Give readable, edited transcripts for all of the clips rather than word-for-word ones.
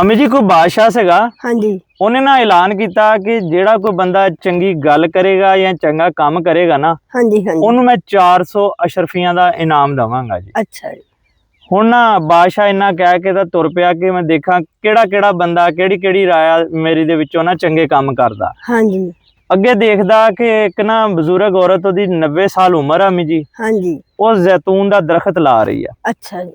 ਅਮੀ ਜੀ ਕੋਈ ਬਾਦਸ਼ਾਹ ਸੀਗਾ। ਹਾਂਜੀ ਉਹਨੇ ਨਾ ਐਲਾਨ ਕੀਤਾ ਕਿ ਜਿਹੜਾ ਕੋਈ ਬੰਦਾ ਚੰਗੀ ਗੱਲ ਕਰੇਗਾ ਜਾਂ ਚੰਗਾ ਕੰਮ ਕਰੇਗਾ ਨਾ, ਹਾਂਜੀ ਹਾਂਜੀ ਉਹਨੂੰ ਮੈਂ 400 ਅਸ਼ਰਫੀਆਂ ਦਾ ਇਨਾਮ ਦਵਾਂਗਾ ਜੀ। ਅੱਛਾ ਜੀ। ਹੁਣ ਨਾ ਬਾਦਸ਼ਾਹ ਇੰਨਾ ਕਹਿ ਕੇ ਤਾਂ ਤੁਰ ਪਿਆ ਕਿ ਮੈਂ ਦੇਖਾਂ ਕਿਹੜਾ ਕਿਹੜਾ ਬੰਦਾ ਕਿਹੜੀ ਰਾਇਆ ਮੇਰੀ ਦੇ ਵਿੱਚੋਂ ਨਾ ਚੰਗੇ ਕੰਮ ਕਰਦਾ। ਹਾਂਜੀ ਅੱਗੇ ਦੇਖਦਾ ਕਿ ਇੱਕ ਨਾ ਬਜ਼ੁਰਗ ਔਰਤ, ਉਹਦੀ 90 ਸਾਲ ਉਮਰ ਆ ਅਮੀ ਜੀ, ਹਾਂਜੀ ਉਹ ਜ਼ੈਤੂਨ ਦਾ ਦਰਖਤ ਲਾ ਰਹੀ ਆ। ਅੱਛਾ ਜੀ।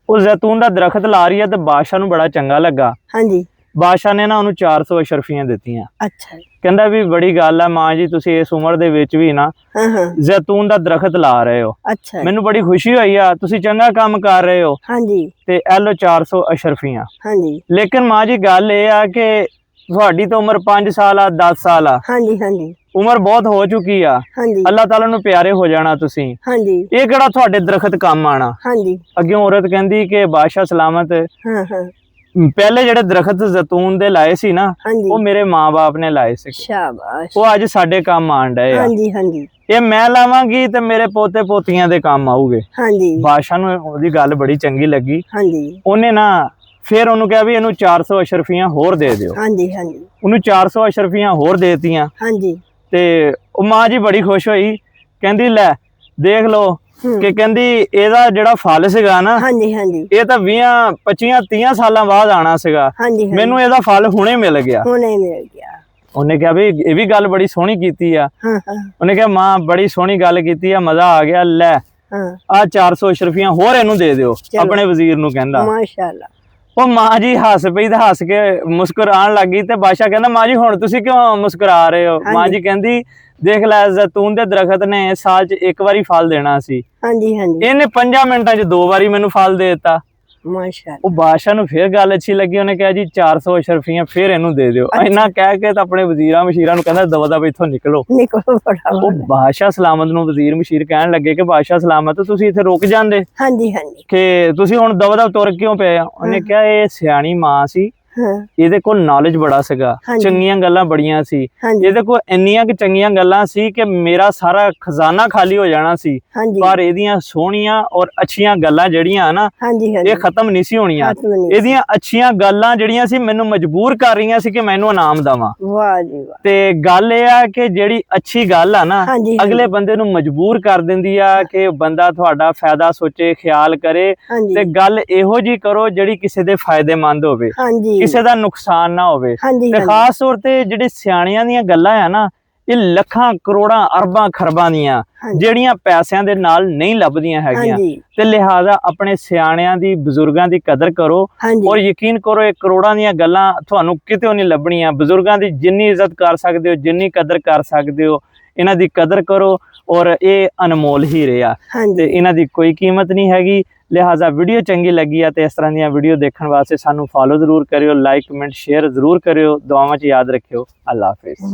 ਉਹ ਜ਼ੈਤੂਨ ਦਾ ਦਰਖਤ ਲਾ ਰਹੀ ਆ ਤੇ ਬਾਦਸ਼ਾਹ ਨੂੰ ਬੜਾ ਚੰਗਾ ਲੱਗਾ। ਹਾਂਜੀ ਬਾਦਸ਼ਾਹ ਨੇ ਨਾ ਉਹਨੂੰ 400 ਅਸ਼ਰਫੀਆਂ ਦਿੱਤੀਆਂ। ਅੱਛਾ ਜੀ। ਕਹਿੰਦਾ ਵੀ ਬੜੀ ਗੱਲ ਆ ਮਾਂ ਜੀ, ਤੁਸੀਂ ਇਸ ਉਮਰ ਦੇ ਵਿੱਚ ਵੀ ਨਾ ਹਾਂ ਹਾਂ ਜ਼ੈਤੂਨ ਦਾ ਦਰਖਤ ਲਾ ਰਹੇ ਹੋ, ਅੱਛਾ ਜੀ। ਮੈਨੂੰ ਬੜੀ ਖੁਸ਼ੀ ਹੋਈ ਆ, ਤੁਸੀਂ ਚੰਗਾ ਕੰਮ ਕਰ ਰਹੇ ਹੋ ਹਾਂਜੀ ਤੇ ਇਹ ਲਓ 400 ਅਸ਼ਰਫੀਆਂ। ਹਾਂਜੀ ਲੇਕਿਨ ਮਾਂ ਜੀ ਗੱਲ ਇਹ ਆ ਕਿ ਤੁਹਾਡੀ ਤਾਂ ਉਮਰ 5 ਸਾਲ ਆ, 10 ਸਾਲ ਆ, ਹਾਂਜੀ ਹਾਂਜੀ ਉਮਰ ਬਹੁਤ ਹੋ ਚੁੱਕੀ ਆ, ਹਾਂਜੀ ਅੱਲਾਹ ਤਾਲਾ ਨੂੰ ਪਿਆਰੇ ਹੋ ਜਾਣਾ ਤੁਸੀਂ, ਹਾਂਜੀ ਇਹ ਕਿਹੜਾ ਤੁਹਾਡੇ ਦਰਖਤ ਕੰਮ ਆਣਾ। ਹਾਂਜੀ ਅੱਗੇ ਔਰਤ ਕਹਿੰਦੀ ਕਿ ਬਾਦਸ਼ਾਹ ਸਲਾਮਤ, ਹਾਂ ਹਾਂ ਪਹਿਲੇ ਜਿਹੜੇ ਦਰਖਤ ਜ਼ੈਤੂਨ ਦੇ ਲਾਏ ਸੀ ਨਾ, ਹਾਂਜੀ ਉਹ ਮੇਰੇ ਮਾਂ-ਬਾਪ ਨੇ ਲਾਏ ਸੀ, ਸ਼ਾਬਾਸ਼। ਉਹ ਅੱਜ ਸਾਡੇ ਕੰਮ ਆਣ ਡਏ ਆ। ਹਾਂਜੀ ਹਾਂਜੀ ਇਹ ਮੈਂ ਲਾਵਾਂਗੀ ਤੇ ਮੇਰੇ ਪੋਤੇ ਪੋਤੀਆਂ ਦੇ ਕੰਮ ਆਊਗੇ। ਹਾਂਜੀ ਬਾਦਸ਼ਾਹ ਨੂੰ ਉਹਦੀ ਗੱਲ ਬੜੀ ਚੰਗੀ ਲੱਗੀ। ਹਾਂਜੀ ਉਹਨੇ ਨਾ ਫਿਰ ਉਹਨੂੰ ਕਿਹਾ ਵੀ ਇਹਨੂੰ 400 ਅਸ਼ਰਫੀਆਂ ਹੋਰ ਦੇ ਦਿਓ। ਹਾਂਜੀ ਹਾਂਜੀ ਉਹਨੂੰ 400 ਅਸ਼ਰਫੀਆਂ ਹੋਰ ਦੇਤੀਆਂ ਹਾਂਜੀ ਤੇ ਉਹ ਮਾਂ ਜੀ ਬੜੀ ਖੁਸ਼ ਹੋਈ। ਕਹਿੰਦੀ ਲੈ ਦੇਖ ਲਓ ਕਿ ਕਹਿੰਦੀ ਇਹਦਾ ਜਿਹੜਾ ਫਲ ਸੀਗਾ ਨਾ, ਹਾਂਜੀ ਹਾਂਜੀ ਇਹ ਤਾਂ 20 25 30 ਸਾਲਾਂ ਬਾਅਦ ਆਣਾ ਸੀਗਾ, ਹਾਂਜੀ ਮੈਨੂੰ ਇਹਦਾ ਫਲ ਹੁਣੇ ਮਿਲ ਗਿਆ। ਹੁਣੇ ਮਿਲ ਗਿਆ। ਉਹਨੇ ਕਿਹਾ ਵੀ ਇਹ ਵੀ ਗੱਲ ਬੜੀ ਸੋਹਣੀ ਕੀਤੀ ਆ। ਹਾਂ ਹਾਂ ਉਹਨੇ ਕਿਹਾ ਮਾਂ ਬੜੀ ਸੋਹਣੀ ਗੱਲ ਕੀਤੀ ਆ, ਮਜ਼ਾ ਆ ਗਿਆ, ਲੈ ਹਾਂ ਆ 400 ਅਸ਼ਰਫੀਆਂ ਹੋਰ ਇਹਨੂੰ ਦੇ ਦਿਓ। ਆਪਣੇ ਵਜ਼ੀਰ ਨੂੰ ਕਹਿੰਦਾ। ਮਾਸ਼ਾਅੱਲਾ। ਉਹ ਮਾਂ ਜੀ ਹੱਸ ਪਈ ਤੇ ਹੱਸ ਕੇ ਮੁਸਕਰਾਉਣ ਲੱਗੀ ਤੇ ਬਾਦਸ਼ਾਹ ਕਹਿੰਦਾ ਮਾਂ ਜੀ ਹੁਣ ਤੁਸੀਂ ਕਿਉਂ ਮੁਸਕਰਾ ਰਹੇ ਹੋ। ਮਾਂ ਜੀ ਕਹਿੰਦੀ ਦੇਖ ਲੈ ਜ਼ੈਤੂਨ ਦੇ ਦਰਖਤ ਨੇ ਸਾਲ 'ਚ ਇੱਕ ਵਾਰੀ ਫਲ ਦੇਣਾ ਸੀ, ਹਾਂਜੀ ਹਾਂਜੀ ਇਹਨੇ 5 ਮਿੰਟਾਂ 'ਚ 2 ਵਾਰੀ ਮੈਨੂੰ ਫਲ ਦੇ ਦਿੱਤਾ। ਮਾਸ਼ਾਅੱਲਾ। ਉਹ ਬਾਦਸ਼ਾਹ ਨੂੰ ਫਿਰ ਗੱਲ ਅੱਛੀ ਲੱਗੀ, ਉਹਨੇ ਕਿਹਾ ਜੀ 400 ਅਸ਼ਰਫੀਆਂ ਫਿਰ ਇਹਨੂੰ ਦੇ ਦਿਓ। ਇੰਨਾ ਕਹਿ ਕੇ ਤਾਂ ਆਪਣੇ ਵਜ਼ੀਰਾਂ ਮਸ਼ੀਰਾਂ ਨੂੰ ਕਹਿੰਦਾ ਦਵਾ ਦਵਾ ਇੱਥੋਂ ਨਿਕਲੋ। ਨਿਕਲੋ ਉਹ ਫਟਾਫਟ। ਬਾਦਸ਼ਾਹ ਸਲਾਮਤ ਨੂੰ ਵਜ਼ੀਰ ਮਸ਼ੀਰ ਕਹਿਣ ਲੱਗੇ ਕਿ ਬਾਦਸ਼ਾਹ ਸਲਾਮਤ ਤੁਸੀਂ ਇੱਥੇ ਰੁਕ ਜਾਂਦੇ ਹਾਂਜੀ ਹਾਂਜੀ ਕਿ ਤੁਸੀਂ ਹੁਣ ਦਵਾ ਦਵਾ ਤੁਰ ਕਿਉਂ ਪਏ ਆ। ਉਹਨੇ ਕਿਹਾ ਇਹ ਸਿਆਣੀ ਮਾਂ ਸੀ, ਹਾਂ ਇਹਦੇ ਕੋਲ ਨੌਲੇਜ ਬੜਾ ਸੀਗਾ, ਚੰਗੀਆਂ ਗੱਲਾਂ ਬੜੀਆਂ ਸੀ, ਹਾਂਜੀ ਇਹਦੇ ਕੋਲ ਇੰਨੀਆਂ ਕਿ ਚੰਗੀਆਂ ਗੱਲਾਂ ਸੀ ਕਿ ਮੇਰਾ ਸਾਰਾ ਖਜ਼ਾਨਾ ਖਾਲੀ ਹੋ ਜਾਣਾ ਸੀ, ਹਾਂਜੀ ਪਰ ਇਹਦੀਆਂ ਸੋਹਣੀਆਂ ਔਰ ਅੱਛੀਆਂ ਗੱਲਾਂ ਜਿਹੜੀਆਂ ਨਾ ਹਾਂਜੀ ਹਾਂਜੀ ਇਹ ਖਤਮ ਨਹੀਂ ਸੀ ਹੋਣੀਆਂ। ਖਤਮ ਨਹੀਂ। ਇਹਦੀਆਂ ਅੱਛੀਆਂ ਗੱਲਾਂ ਜਿਹੜੀਆਂ ਸੀ ਮੈਨੂੰ ਮਜਬੂਰ ਕਰ ਰਹੀਆਂ ਸੀ ਕਿ ਮੈਨੂੰ ਇਨਾਮ ਦੇਵਾਂ। ਵਾਹ ਜੀ ਵਾਹ। ਤੇ ਗੱਲ ਇਹ ਆ ਕਿ ਜਿਹੜੀ ਅੱਛੀ ਗੱਲ ਆ ਨਾ, ਹਾਂਜੀ ਅਗਲੇ ਬੰਦੇ ਨੂੰ ਮਜਬੂਰ ਕਰ ਦਿੰਦੀ ਆ ਕਿ ਬੰਦਾ ਤੁਹਾਡਾ ਫਾਇਦਾ ਸੋਚੇ, ਖਿਆਲ ਕਰੇ ਹਾਂਜੀ ਤੇ ਗੱਲ ਇਹੋ ਜੀ ਕਰੋ ਜਿਹੜੀ ਕਿਸੇ ਦੇ ਫਾਇਦੇਮੰਦ ਹੋਵੇ, ਹਾਂਜੀ ਕਿਸੇ ਦਾ ਨੁਕਸਾਨ ਨਾ ਹੋਵੇ। ਹਾਂਜੀ ਤੇ ਖਾਸ ਤੌਰ ਤੇ ਜਿਹੜੇ ਸਿਆਣਿਆਂ ਦੀਆਂ ਗੱਲਾਂ ਆ ਨਾ, ਇਹ ਲੱਖਾਂ ਕਰੋੜਾਂ ਅਰਬਾਂ ਖਰਬਾਂ ਦੀਆਂ, ਜਿਹੜੀਆਂ ਪੈਸਿਆਂ ਦੇ ਨਾਲ ਨਹੀਂ ਲੱਭਦੀਆਂ ਹੈਗੀਆਂ। ਹਾਂਜੀ ਤੇ ਲਿਹਾਜ਼ਾ ਆਪਣੇ ਸਿਆਣਿਆਂ ਦੀ, ਬਜ਼ੁਰਗਾਂ ਦੀ ਕਦਰ ਕਰੋ ਹਾਂਜੀ ਔਰ ਯਕੀਨ ਕਰੋ ਇਹ ਕਰੋੜਾਂ ਦੀਆਂ ਗੱਲਾਂ ਤੁਹਾਨੂੰ ਕਿਤੇ ਨਹੀਂ ਲੱਭਣੀਆਂ। ਬਜ਼ੁਰਗਾਂ ਦੀ ਜਿੰਨੀ ਇੱਜ਼ਤ ਕਰ ਸਕਦੇ ਹੋ, ਜਿੰਨੀ ਕਦਰ ਕਰ ਸਕਦੇ ਹੋ, ਇਹਨਾਂ ਦੀ ਕਦਰ ਕਰੋ ਔਰ ਇਹ ਅਨਮੋਲ ਹੀਰੇ ਆ ਤੇ ਇਹਨਾਂ ਦੀ ਕੋਈ ਕੀਮਤ ਨਹੀਂ ਹੈਗੀ। ਲਿਹਾਜ਼ਾ ਵੀਡੀਓ ਚੰਗੀ ਲੱਗੀ ਆ ਤੇ ਇਸ ਤਰ੍ਹਾਂ ਦੀਆਂ ਵੀਡੀਓ ਦੇਖਣ ਵਾਸਤੇ ਸਾਨੂੰ ਫੋਲੋ ਜ਼ਰੂਰ ਕਰਿਓ, ਲਾਈਕ ਕਮੈਂਟ ਸ਼ੇਅਰ ਜ਼ਰੂਰ ਕਰਿਓ, ਦੁਆਵਾਂ 'ਚ ਯਾਦ ਰੱਖਿਓ। ਅੱਲਾ ਹਾਫਿਜ਼।